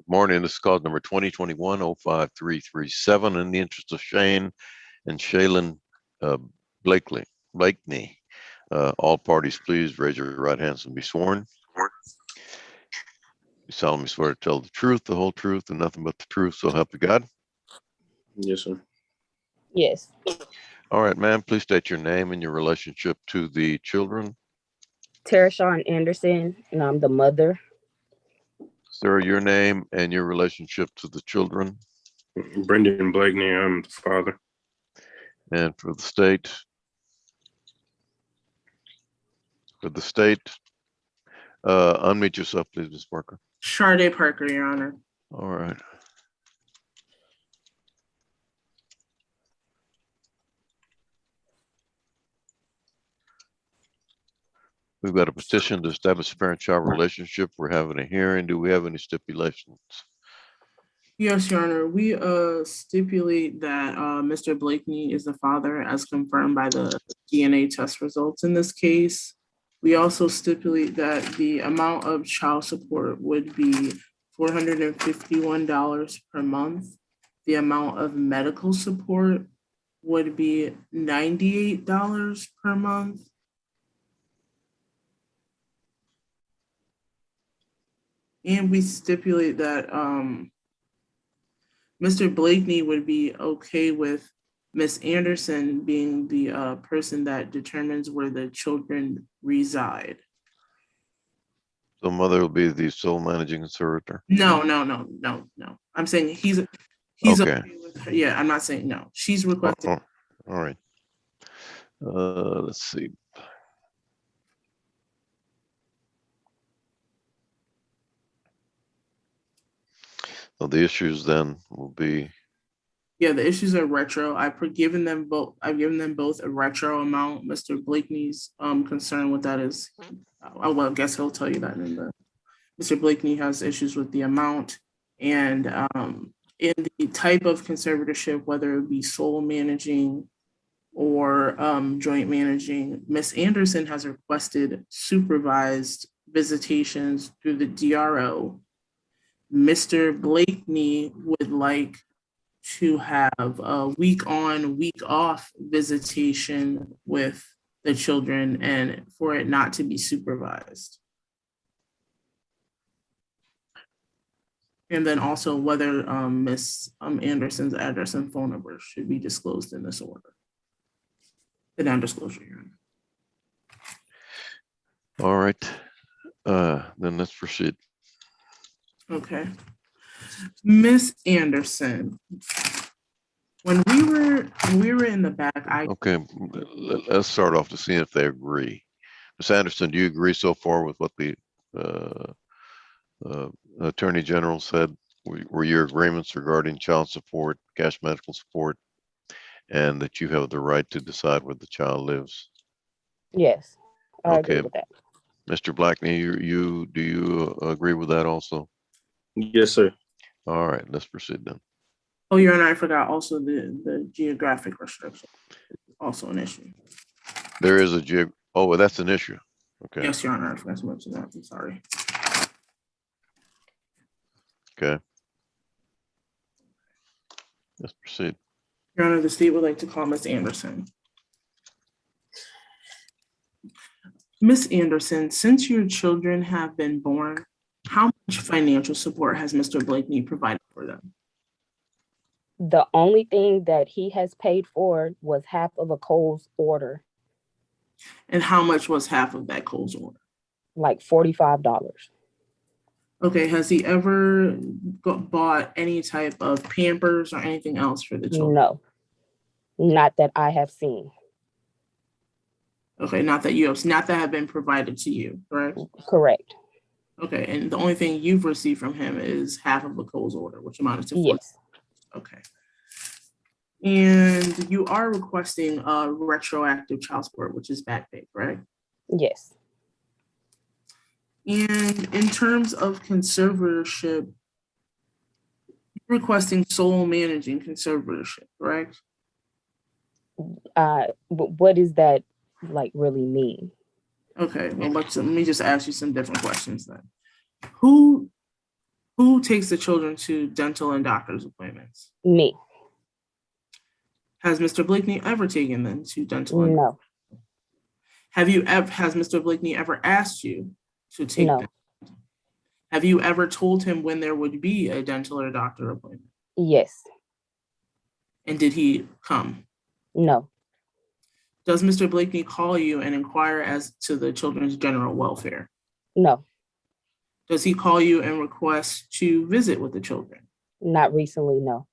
Morning. This is cause number 2021-05337. In the interest of Shane and Shaylin Blakeney, all parties, please raise your right hands and be sworn. You solemnly swear to tell the truth, the whole truth, and nothing but the truth, so help you God? Yes, sir. Yes. All right, ma'am, please state your name and your relationship to the children. Tereshawn Anderson, and I'm the mother. Sir, your name and your relationship to the children. Brendan Blakeney, I'm the father. And for the state. Unmute yourself, please, Ms. Parker. Sharday Parker, Your Honor. All right. We've got a petition to establish a parent-child relationship. We're having a hearing. Do we have any stipulations? Yes, Your Honor. We stipulate that Mr. Blakeney is the father as confirmed by the DNA test results in this case. We also stipulate that the amount of child support would be $451 per month. The amount of medical support would be $98 per month. And we stipulate that Mr. Blakeney would be okay with Ms. Anderson being the person that determines where the children reside. The mother will be the sole managing conservator. No. I'm saying he's okay with her. Yeah, I'm not saying no. She's requesting. All right. Let's see. So the issues then will be. Yeah, the issues are retro. I've given them both a retro amount. Mr. Blakeney's concern with that is, well, I guess he'll tell you that Mr. Blakeney has issues with the amount and in the type of conservatorship, whether it be sole managing or joint managing. Ms. Anderson has requested supervised visitations through the DRO. Mr. Blakeney would like to have a week on, week off visitation with the children and for it not to be supervised. And then also whether Ms. Anderson's address and phone number should be disclosed in this order. The non-disclosure hearing. All right. Then let's proceed. Okay. Ms. Anderson, when we were in the back, okay, let's start off to see if they agree. Ms. Anderson, do you agree so far with what the Attorney General said? Were your agreements regarding child support, cash medical support, and that you have the right to decide where the child lives? Yes, I agree with that. Mr. Blakeney, do you agree with that also? Yes, sir. All right, let's proceed then. Oh, Your Honor, I forgot also the geographic restriction, also an issue. There is well, that's an issue. Okay. Yes, Your Honor, I forgot to mention that. I'm sorry. Okay. Let's proceed. Your Honor, the state would like to call Ms. Anderson. Ms. Anderson, since your children have been born, how much financial support has Mr. Blakeney provided for them? The only thing that he has paid for was half of a Kohl's order. And how much was half of that Kohl's order? Like $45. Okay, has he ever bought any type of Pampers or anything else for the children? No, not that I have seen. Okay, not that have been provided to you, correct? Correct. Okay, and the only thing you've received from him is half of a Kohl's order, which amounted to $40. Yes. Okay. And you are requesting a retroactive child support, which is back pay, correct? Yes. And in terms of conservatorship, requesting sole managing conservatorship, correct? What does that like really mean? Okay, well, let me just ask you some different questions then. Who takes the children to dental and doctor's appointments? Me? Has Mr. Blakeney ever taken them to dental and No, has Mr. Blakeney ever asked you to take no, them? Have you ever told him when there would be a dental or doctor appointment? yes, And did he come? no, Does Mr. Blakeney call you and inquire as to the children's general welfare? no, Does he call you and request to visit with the children? not recently, no.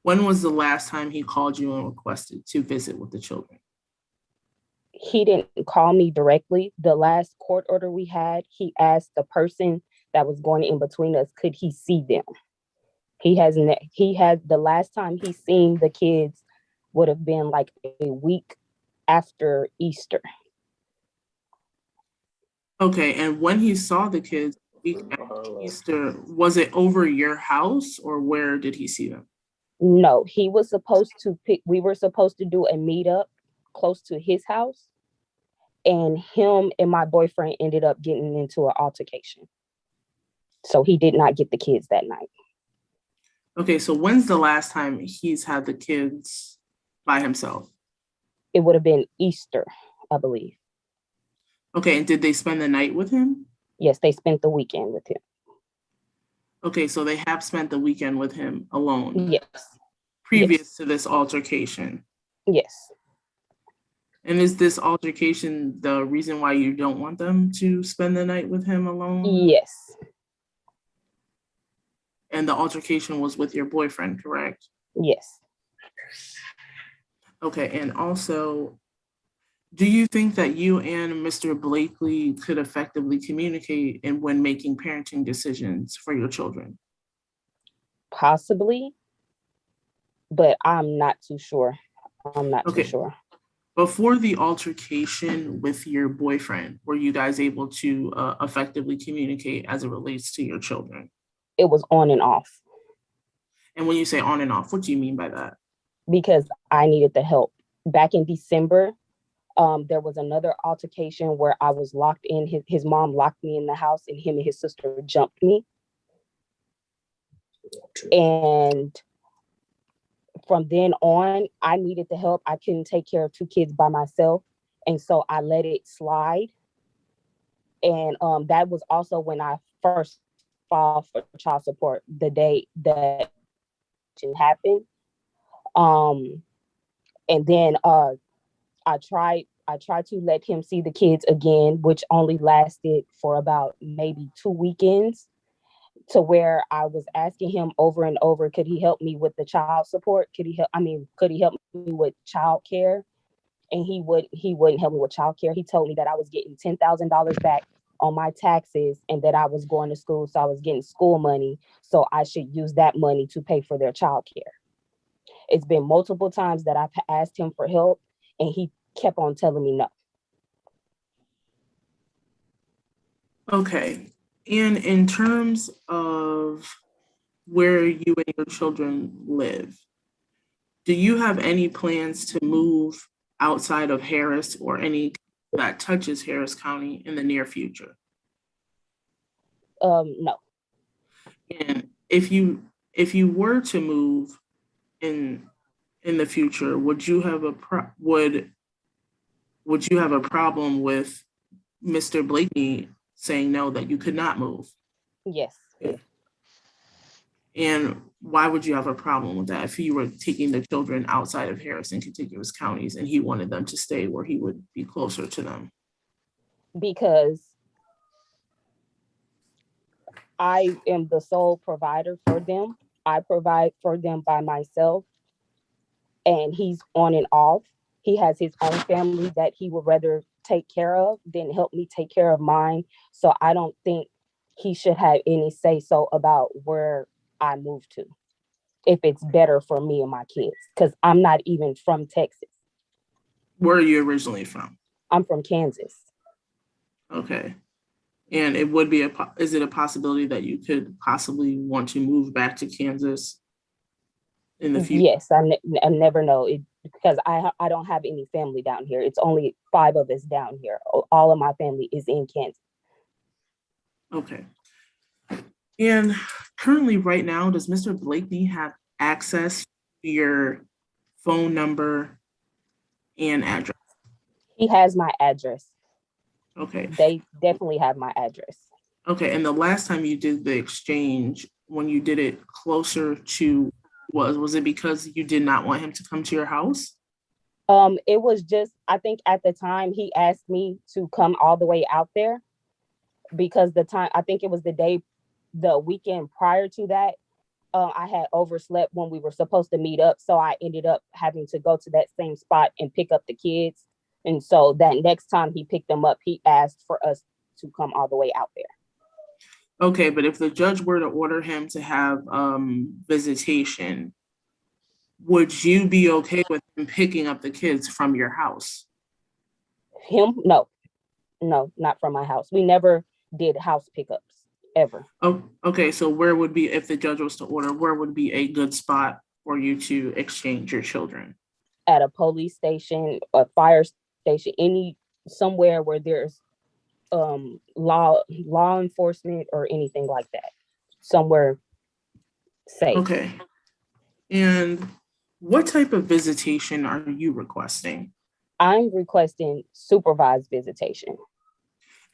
When was the last time he called you and requested to visit with the children? He didn't call me directly. The last court order we had, he asked the person that was going in between us, could he see them? He had the last time he seen the kids would have been like a week after Easter. Okay, and when he saw the kids week after Easter, was it over your house or where did he see them? No, he was supposed to we were supposed to do a meetup close to his house, and him and my boyfriend ended up getting into an altercation. So he did not get the kids that night. Okay, so when's the last time he's had the kids by himself? It would have been Easter, I believe. Okay, and did they spend the night with him? Yes, they spent the weekend with him. Okay, so they have spent the weekend with him alone. Yes. Previous to this altercation. Yes. And is this altercation the reason why you don't want them to spend the night with him alone? Yes. And the altercation was with your boyfriend, correct? Yes. Okay, and also, do you think that you and Mr. Blakely could effectively communicate in when making parenting decisions for your children? Possibly, but I'm not too sure. I'm not Okay. too sure. Before the altercation with your boyfriend, were you guys able to effectively communicate as it relates to your children? It was on and off And when you say on and off, what do you mean by that? because I needed the help. Back in December, there was another altercation where I was locked in. His mom locked me in the house and him and his sister jumped me. And from then on, I needed the help. I couldn't take care of two kids by myself. And so I let it slide. And that was also when I first filed for child support, the day that it happened. And then I tried to let him see the kids again, which only lasted for about maybe 2 weekends, to where I was asking him over and over, could he help me with the child support? Could he help me with child care? And he wouldn't help me with child care. He told me that I was getting $10,000 back on my taxes and that I was going to school, so I was getting school money, so I should use that money to pay for their child care. It's been multiple times that I've asked him for help and he kept on telling me no. Okay. And in terms of where you and your children live, do you have any plans to move outside of Harris or any that touches Harris County in the near future? No. And if you were to move in the future, would you have a problem with Mr. Blakey saying no, that you could not move? Yes. And why would you have a problem with that if you were taking the children outside of Harris and contiguous counties and he wanted them to stay where he would be closer to them? Because I am the sole provider for them. I provide for them by myself, and he's on and off. He has his own family that he would rather take care of than help me take care of mine. So I don't think he should have any say so about where I move to, if it's better for me and my kids, because I'm not even from Texas. Where are you originally from? I'm from Kansas. Okay. And it would be is it a possibility that you could possibly want to move back to Kansas in the future? Yes, I never know it because I don't have any family down here. It's only 5 of us down here. All of my family is in Kansas. Okay. And currently, right now, does Mr. Blakeney have access to your phone number and address? He has my address. Okay. They definitely have my address. Okay. And the last time you did the exchange, when you did it closer to, was it because you did not want him to come to your house? It was just, I think at the time he asked me to come all the way out there because I think it was the weekend prior to that, I had overslept when we were supposed to meet up. So I ended up having to go to that same spot and pick up the kids. And so that next time he picked them up, he asked for us to come all the way out there. Okay, but if the judge were to order him to have visitation, would you be okay with him picking up the kids from your house? Him? No, not from my house. We never did house pickups ever. Oh, okay. So where would be, if the judge was to order, where would be a good spot for you to exchange your children? At a police station, a fire station, somewhere where there's law enforcement or anything like that. Somewhere safe. Okay. And what type of visitation are you requesting? I'm requesting supervised visitation.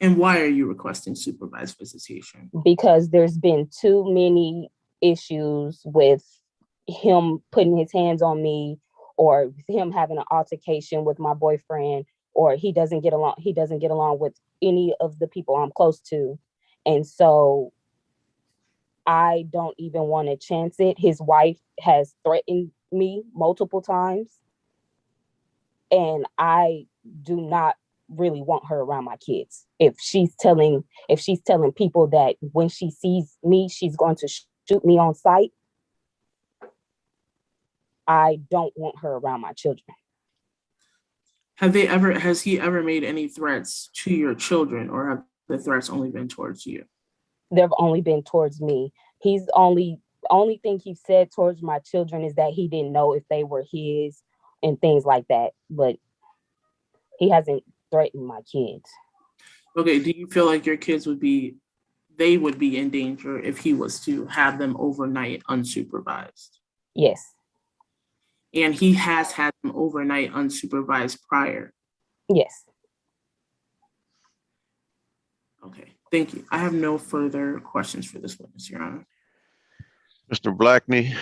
And why are you requesting supervised visitation? Because there's been too many issues with him putting his hands on me or him having an altercation with my boyfriend, or he doesn't get along with any of the people I'm close to. And so I don't even want to chance it. His wife has threatened me multiple times, and I do not really want her around my kids. If she's telling people that when she sees me, she's going to shoot me on sight, I don't want her around my children. Has he ever made any threats to your children, or have the threats only been towards you? They've only been towards me. He's only thing he said towards my children is that he didn't know if they were his and things like that, but he hasn't threatened my kids. Okay, do you feel like your kids would be in danger if he was to have them overnight unsupervised? Yes. And he has had them overnight unsupervised prior? Yes. Okay, thank you. I have no further questions for this witness, Your Honor. Mr. Blackney,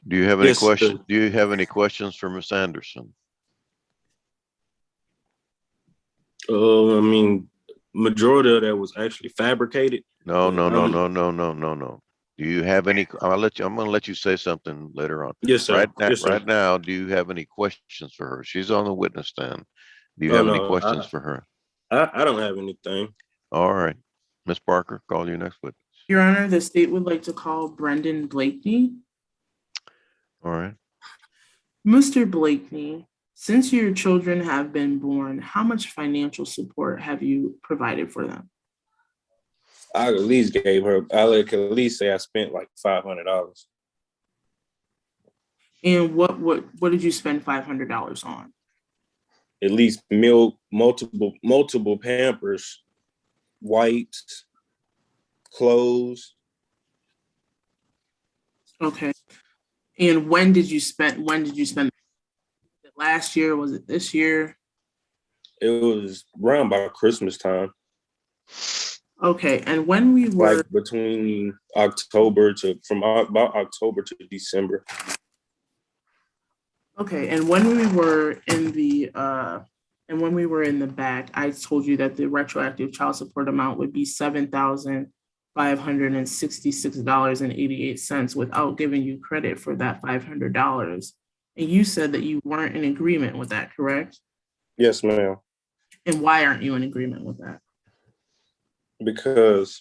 do you have any Yes, sir. questions? Do you have any questions for Ms. Anderson? I mean, majority of that was actually fabricated. No. Do you have any? I'm gonna let you say something later on. Yes, sir. Right now, do you have any questions for her? She's on the witness stand. Do you have any questions for her? I don't have anything. All right. Ms. Parker, call your next witness. Your Honor, the state would like to call Brendan Blakeney. All right. Mr. Blakeney, since your children have been born, how much financial support have you provided for them? I at least gave her, I could at least say I spent like $500. And what did you spend $500 on? At least milk, multiple Pampers, wipes, clothes. Okay. And when did you spend it? Last year? Was it this year? It was around by Christmas time. Okay. And when we were like between about October to December. Okay, and when we were in the back, I told you that the retroactive child support amount would be $7,566.88 without giving you credit for that $500. And you said that you weren't in agreement with that, correct? Yes, ma'am. And why aren't you in agreement with that? Because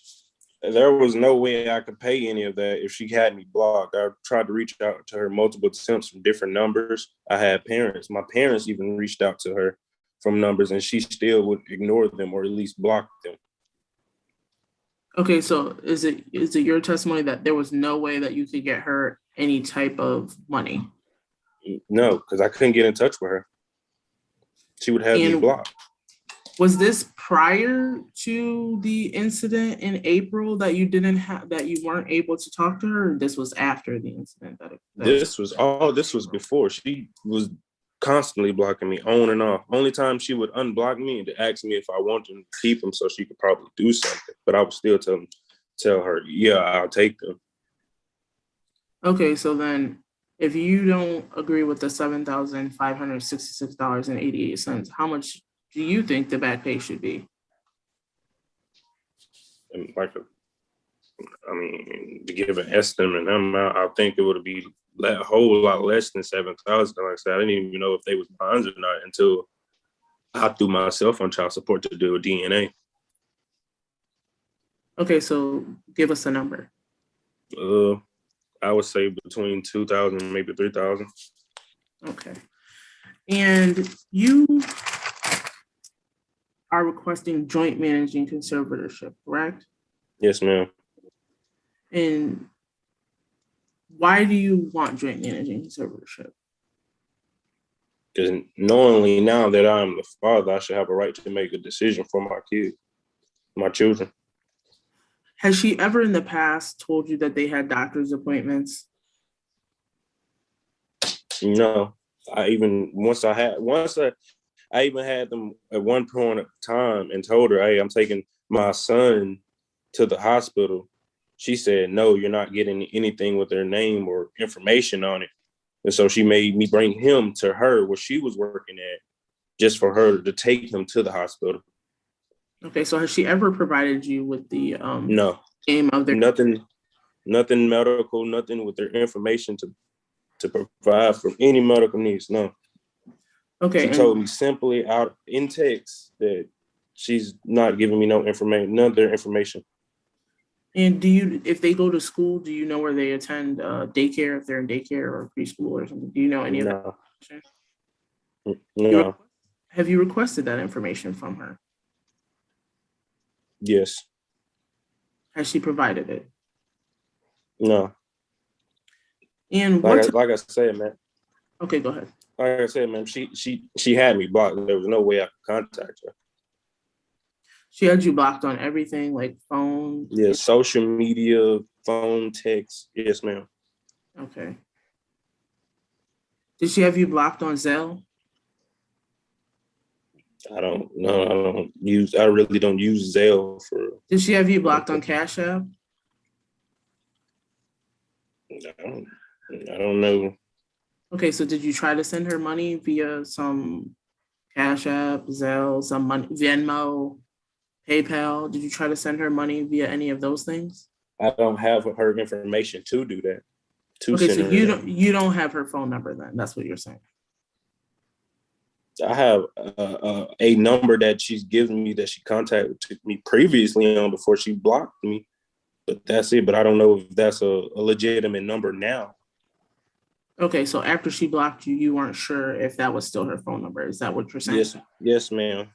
there was no way I could pay any of that if she had me blocked. I tried to reach out to her multiple attempts from different numbers. I had parents. My parents even reached out to her from numbers, and she still would ignore them or at least block them. Okay, so is it your testimony that there was no way that you could get her any type of money? No, because I couldn't get in touch with her. She would have me And blocked. was this prior to the incident in April that you weren't able to talk to her, or this was after the incident This was before. She was constantly blocking me on and off. Only time she would unblock me and to ask me if I wanted to keep them so she could probably do something. But I would still tell her, yeah, I'll take them. Okay, so then if you don't agree with the $7,566.88, how much do you think the back pay should be? And to give an estimate amount, I think it would be a whole lot less than 7,000. Like I said, I didn't even know if they was bonds or not until I threw myself on child support to do a DNA. Okay, so give us a number. I would say between 2,000 and maybe 3,000. Okay. And you are requesting joint managing conservatorship, correct? Yes, ma'am. And why do you want joint managing conservatorship? Because knowingly now that I'm the father, I should have a right to make a decision for my children. Has she ever in the past told you that they had doctor's appointments? No, I even had them at one point of time and told her, hey, I'm taking my son to the hospital. She said, no, you're not getting anything with their name or information on it. And so she made me bring him to her where she was working at just for her to take him to the hospital. Okay, so has she ever provided you with the No, name of their nothing medical, nothing with their information to provide for any medical needs. No. Okay. She told me simply out in text that she's not giving me no information, none of their information. And if they go to school, do you know where they attend daycare, if they're in daycare or preschool or something? Do you know any of that information? No. Have you requested that information from her? Yes. Has she provided it? No. And like I said, man. Okay, go ahead. Like I said, man, she had me blocked. There was no way I could contact her. She had you blocked on everything, like phone? Yeah, social media, phone, text. Yes, ma'am. Okay. Did she have you blocked on Zelle? I really don't use Zelle for. Did she have you blocked on Cash App? I don't know. Okay, so did you try to send her money via some Cash App, Zelle, some money, Venmo, PayPal? Did you try to send her money via any of those things? I don't have her information to do that. Okay, so you don't have her phone number then. That's what you're saying. I have a number that she's given me that she contacted me previously on before she blocked me, but that's it. But I don't know if that's a legitimate number now. Okay, so after she blocked you, you weren't sure if that was still her phone number. Is that what you're saying? Yes, ma'am.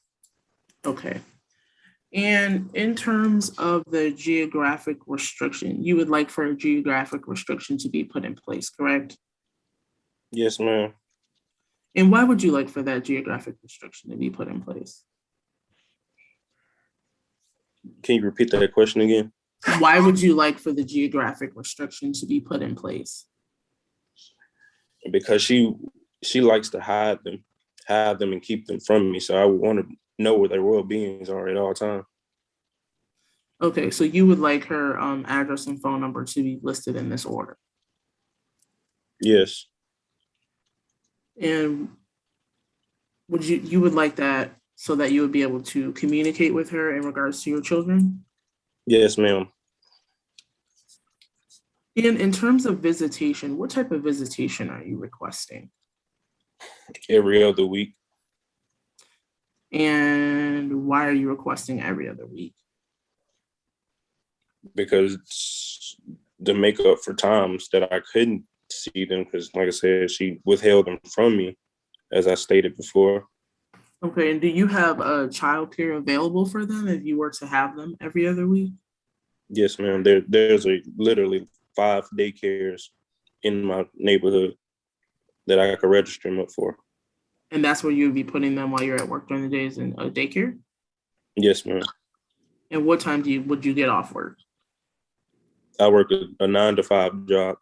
Okay. And in terms of the geographic restriction, you would like for a geographic restriction to be put in place, correct? Yes, ma'am. And why would you like for that geographic restriction to be put in place? Can you repeat that question again? Why would you like for the geographic restriction to be put in place? Because she likes to hide them and keep them from me. So I would want to know where their well-beings are at all times. Okay, so you would like her address and phone number to be listed in this order? Yes. And would you would like that so that you would be able to communicate with her in regards to your children? Yes, ma'am. And in terms of visitation, what type of visitation are you requesting? Every other week. And why are you requesting every other week? Because to make up for times that I couldn't see them, because like I said, she withheld them from me, as I stated before. Okay, and do you have childcare available for them if you were to have them every other week? Yes, ma'am. There's literally 5 daycares in my neighborhood that I could register them up for. And that's where you would be putting them while you're at work during the days in daycare? Yes, ma'am. And what time would you get off work? I work a 9 to 5 job.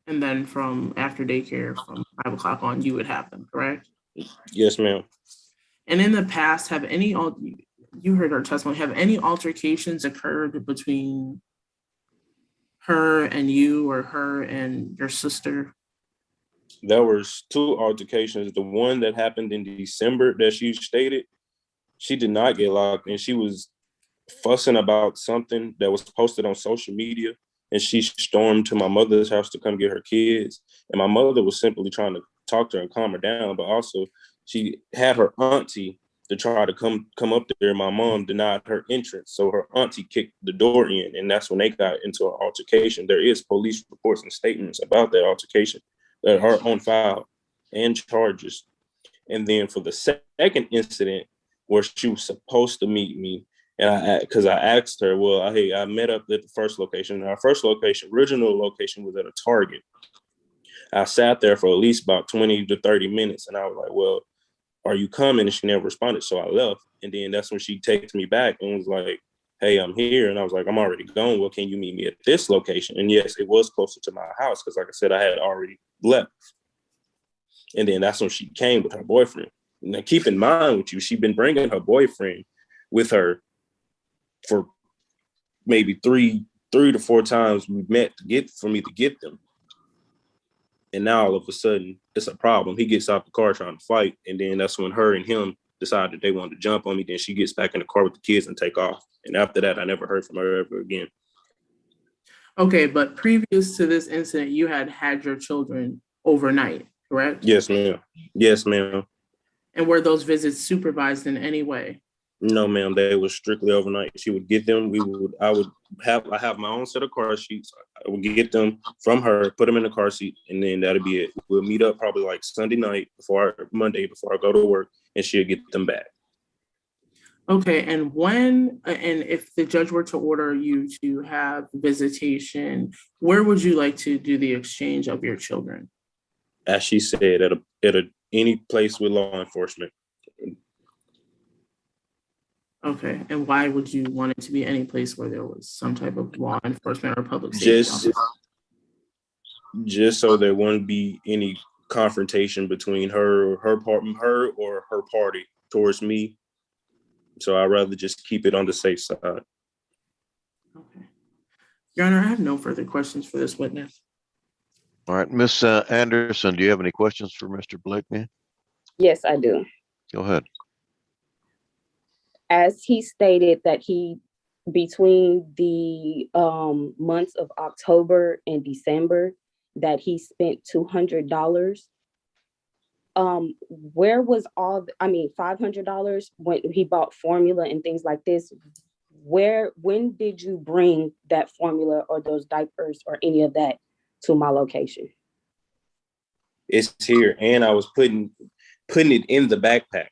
And then from after daycare, from 5 o'clock on, you would have them, correct? Yes, ma'am. And in the past, you heard her testimony, have any altercations occurred between her and you or her and your sister? There was 2 altercations. The one that happened in December that she stated, she did not get locked, and she was fussing about something that was posted on social media, and she stormed to my mother's house to come get her kids. And my mother was simply trying to talk to her and calm her down, but also she had her auntie to try to come up there. My mom denied her entrance, so her auntie kicked the door in, and that's when they got into an altercation. There is police reports and statements about that altercation that are on file and charges. And then for the second incident where she was supposed to meet me, and because I asked her, well, hey, I met up at the first location. Our first location, original location, was at a Target. I sat there for at least about 20 to 30 minutes, and I was like, well, are you coming? And she never responded, so I left. And then that's when she texted me back and was like, hey, I'm here. And I was like, I'm already gone. Well, can you meet me at this location? And yes, it was closer to my house because, like I said, I had already left. And then that's when she came with her boyfriend. Now, keep in mind with you, she'd been bringing her boyfriend with her for maybe three to 4 times we met for me to get them. And now all of a sudden it's a problem. He gets out the car trying to fight. And then that's when her and him decided that they wanted to jump on me. Then she gets back in the car with the kids and take off. And after that, I never heard from her ever again. Okay, but previous to this incident, you had your children overnight, correct? Yes, ma'am. Yes, ma'am. And were those visits supervised in any way? No, ma'am. They were strictly overnight. She would get them. I have my own set of car seats. I would get them from her, put them in the car seat, and then that'd be it. We'll meet up probably like Sunday night Monday before I go to work, and she'll get them back. Okay, and if the judge were to order you to have visitation, where would you like to do the exchange of your children? As she said, at any place with law enforcement. Okay, and why would you want it to be any place where there was some type of law enforcement or public safety? Just so there wouldn't be any confrontation between her or her party towards me. So I'd rather just keep it on the safe side. Okay. Your Honor, I have no further questions for this witness. All right, Miss Anderson, do you have any questions for Mr. Blakeney? Yes, I do. Go ahead. As he stated that between the months of October and December, that he spent $200. Where was $500 when he bought formula and things like this? When did you bring that formula or those diapers or any of that to my location? It's here, and I was putting it in the backpack.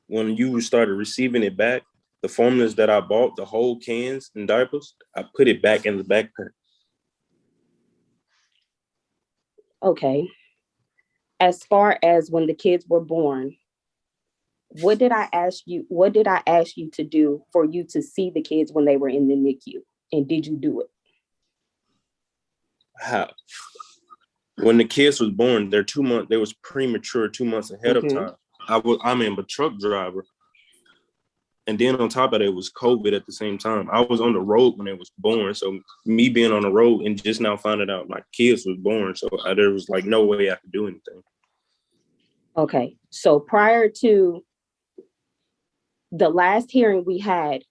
When you started receiving it back, the formulas that I bought, the whole cans and diapers, I put it back in the backpack. Okay. As far as when the kids were born, what did I ask you to do for you to see the kids when they were in the NICU? And did you do it? How? When the kids was born, they was premature 2 months ahead of time. I'm a truck driver. And then on top of that, it was COVID at the same time. I was on the road when it was born. So me being on the road and just now finding out my kids was born. So there was like no way I could do anything. Okay. So prior to the last hearing we had,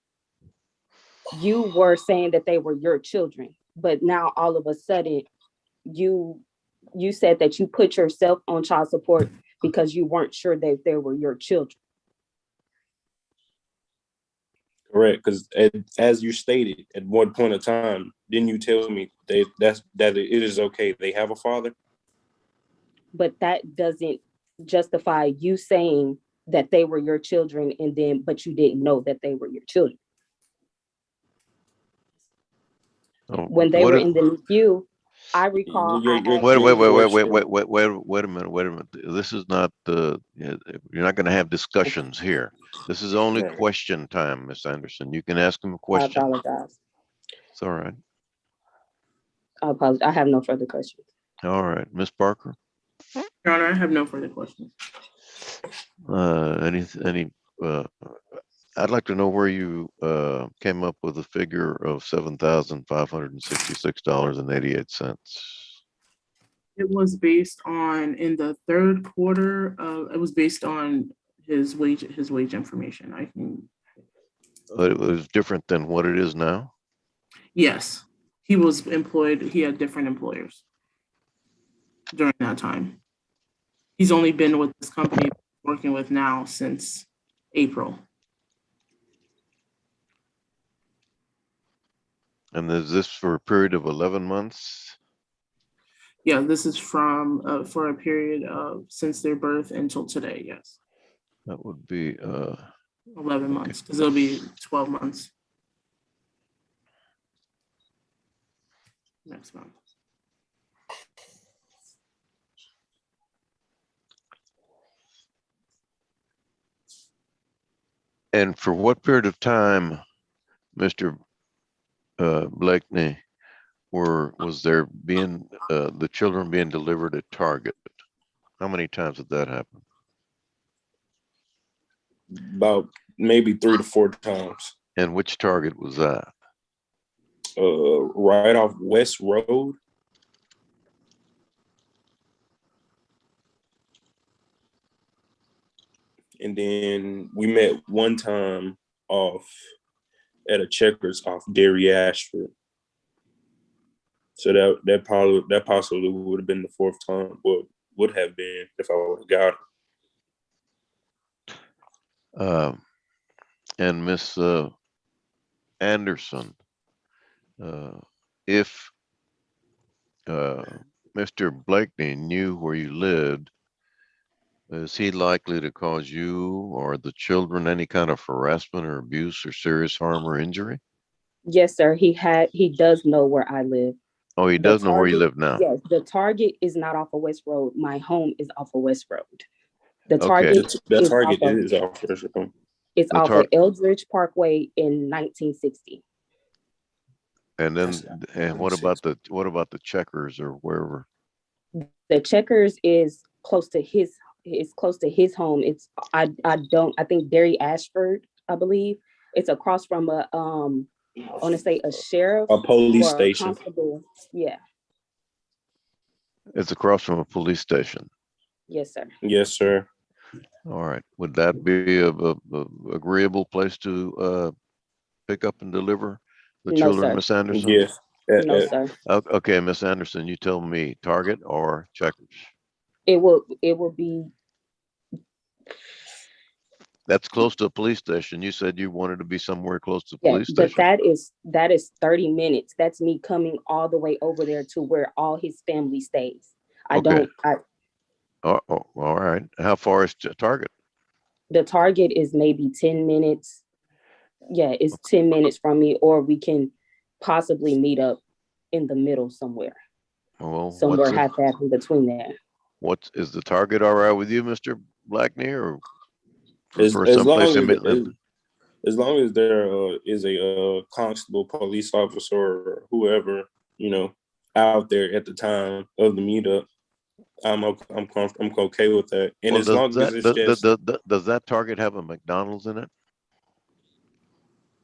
you were saying that they were your children, but now all of a sudden you said that you put yourself on child support because you weren't sure that they were your children. Correct, because as you stated at one point of time, didn't you tell me that it is okay they have a father? But that doesn't justify you saying that they were your children but you didn't know that they were your children. Oh, When they what were is- in the NICU, I recall I Your asked Wait, wait, wait, wait, wait, question. wait, wait, wait a minute, wait a minute. This is not the, you're not gonna have discussions here. This is only Right. question time, Miss Anderson. You can ask him a I question. apologize. It's all right. I apologize. I have no further questions. All right, Miss Parker, Your Honor, I have no further questions. any, I'd like to know where you, came up with a figure of $7,566.88. It was based on in the third quarter. It was based on his wage information. I can. It was different than what it is now? Yes, he was employed. He had different employers during that time. He's only been with this company working with now since April. And is this for a period of 11 months? Yeah, this is from for a period of since their birth until today. Yes, That would be, 11 Okay. months because it'll be 12 months next month. and for what period of time, Mr. Blakeney, was there being, the children being delivered at Target? How many times did that happen? About maybe 3 to 4 times. And which Target was that? Right off West Road. And then we met one time off at a Checkers off Derry Ashford. So that possibly would have been the 4th time, but would have been if I would have got it. And Miss Anderson, if Mr. Blakeney knew where you lived, is he likely to cause you or the children any kind of harassment or abuse or serious harm or injury? Yes, sir. He does know where I live. Oh, he The does know where you Target- live now? Yes, the Target is not off of West Road. My home is off of West Road. The Okay. Target The is Target off of, is off West Road. it's The off tar- of Eldridge Parkway in 1960. And then, That's not and what about the Checkers or wherever? The Checkers is close to his home. It's I think Derry Ashford, I believe. It's across from a I want to say a sheriff A police or a station. constable. Yeah. It's across from a police station. Yes, sir. Yes, sir. All right. Would that be a agreeable place to pick up and deliver the No, children, sir. Miss Anderson? Yes. No, sir. Okay, Miss Anderson, you tell me, Target or Checkers? It will be. That's close to a police station. You said you wanted to be somewhere close to a Yeah, police but station. that is 30 minutes. That's me coming all the way over there to where all his family stays. Okay. Oh, all right. How far is Target? The Target is maybe 10 minutes. Yeah, it's 10 minutes from me, or we can possibly meet up in the middle somewhere. Well, Somewhere half in between there. What is the Target all right with you, Mr. Blackney, or As prefer long someplace as in Midland? as long as there is a constable, police officer, or whoever, out there at the time of the meetup, I'm okay with that. And Well, as long as it's just does that Target have a McDonald's in it?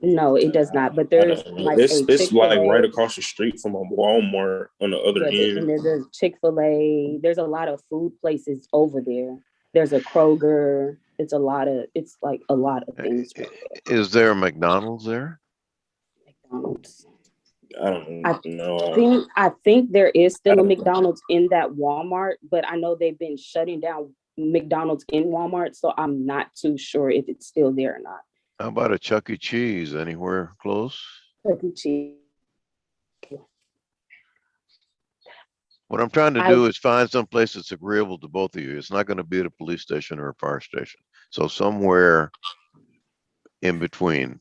No, it does not. But I there's don't know. like This a this like Chick-fil-A. right across the street from a Walmart on the other Yeah, and end. there's a Chick-fil-A. There's a lot of food places over there. There's a Kroger. It's like a lot of things. Is there a McDonald's there? McDonald's. I don't know. I think there is still a McDonald's in that Walmart, but I know they've been shutting down McDonald's in Walmart, so I'm not too sure if it's still there or not. How about a Chuck E. Cheese anywhere close? Chuck E. Cheese. What I'm trying to do is find some place that's agreeable to both of you. It's not going to be at a police station or a fire station. So somewhere in between.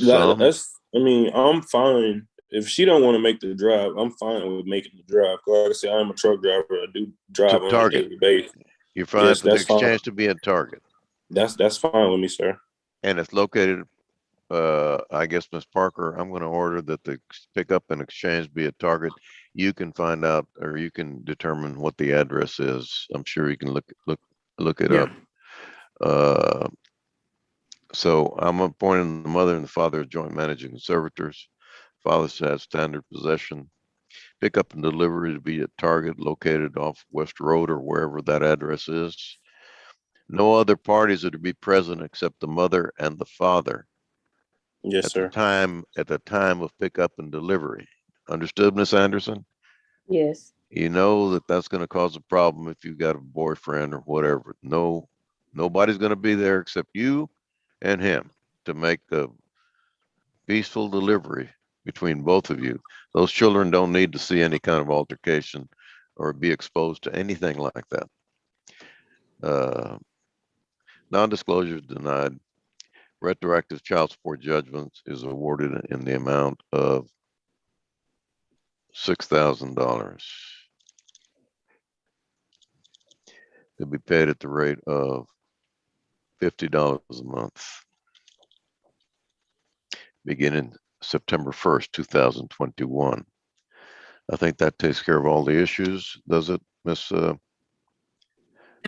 I'm fine if she don't want to make the drive, I'm fine with making the drive. 'Cause like I said, I'm a truck driver. I do drive on a Target. daily basis. You're fine Yes, for the that's fine. exchange to be at Target. That's fine with me, sir. And it's located, I guess, Ms. Parker, I'm gonna order that the pickup and exchange be at Target. You can find out, or you can determine what the address is. I'm sure you can look it Yeah. up. So I'm appointing the mother and the father as joint managing conservators. Father shall have standard possession. Pickup and delivery to be at Target located off West Road or wherever that address is. No other parties are to be present except the mother and the father Yes, at sir. the time of pickup and delivery. Understood, Miss Anderson? Yes. You know that that's going to cause a problem if you've got a boyfriend or whatever. No, nobody's going to be there except you and him to make the peaceful delivery between both of you. Those children don't need to see any kind of altercation or be exposed to anything like that. Non-disclosure is denied. Retroactive child support judgments is awarded in the amount of $6,000 to be paid at the rate of $50 a month, beginning September 1st, 2021. I think that takes care of all the issues, does it, Miss? And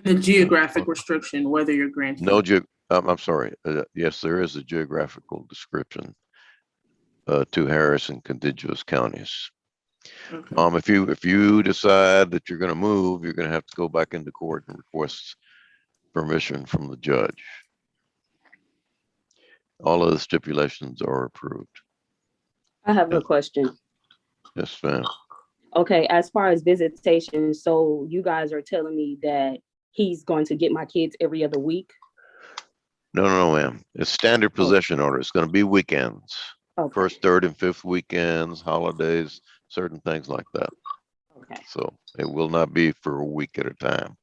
the geographic restriction, whether you're granted. No, I'm sorry. Yes, there is a geographical description to Harris and contiguous counties. Okay. If you decide that you're going to move, you're going to have to go back into court and request permission from the judge. All of the stipulations are approved. I have a question. Yes, ma'am. Okay, as far as visitation, so you guys are telling me that he's going to get my kids every other week? No, ma'am. It's standard possession order. It's going to be weekends. Okay. First, third, and fifth weekends, holidays, certain things like that. Okay. So it will not be for a week at a time.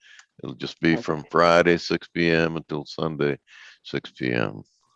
It'll just be from Friday, 6 p.m. until Sunday, 6 p.m.